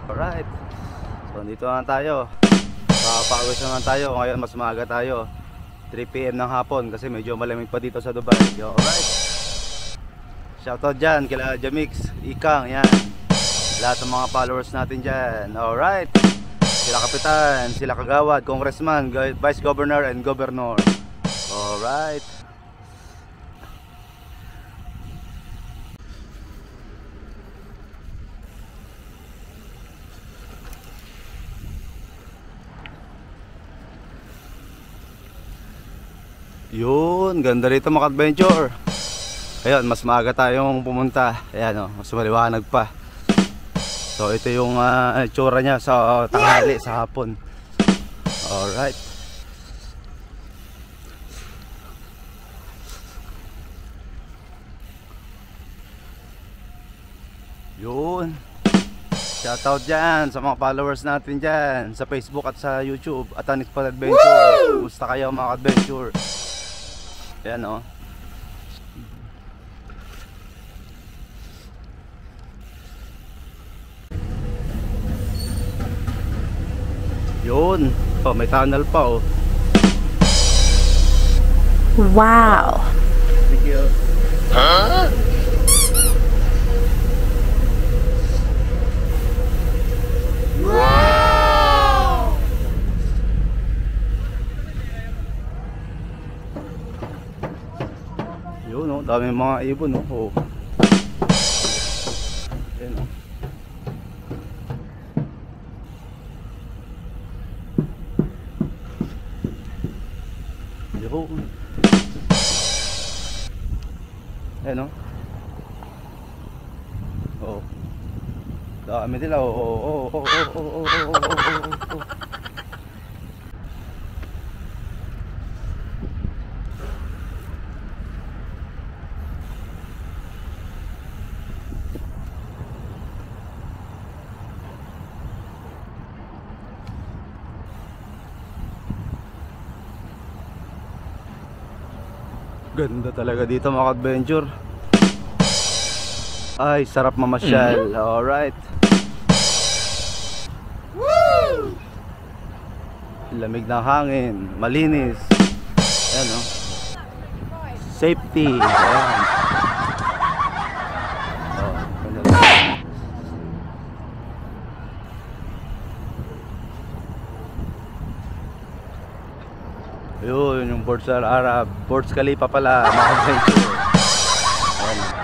Alright. So dito na tayo. Papawis naman tayo. Ngayon mas maaga tayo. 3 PM ng hapon kasi medyo malamig pa dito sa Dubai. Alright. Shoutout dyan kila Jamix, Ikang, yan. Lahat ng mga followers natin dyan. Alright. Sila Kapitan, sila Kagawad, Congressman, Vice Governor and Governor. Alright. Yun, ganda rito mga adventure. Ayun, mas maaga tayong pumunta. Ayan o, mas maliwanag pa. So ito yung itsura niya sa tanghali, sa hapon. Alright. Yun. Shoutout dyan sa mga followers natin dyan sa Facebook at sa YouTube at Unexpected Adventure. Kumusta kayo mga adventure? Ayan o. Yun. Oh, may tunnel pa oh. Wow. Thank you. Huh? Wow! Yun oh, dami mga ibon oh. Ayan oh. Yun. Ayan o. Oo. Dami nila. Oo. Ganda talaga dito mga adventure. Ay, sarap mamasyal. Alright. Woo! Lamig ng hangin, malinis. Ayan o. Safety. Ayan. Oh, yun, yung Burj Al Arab, Burj Khalifa pala, mga adventure. Ayan.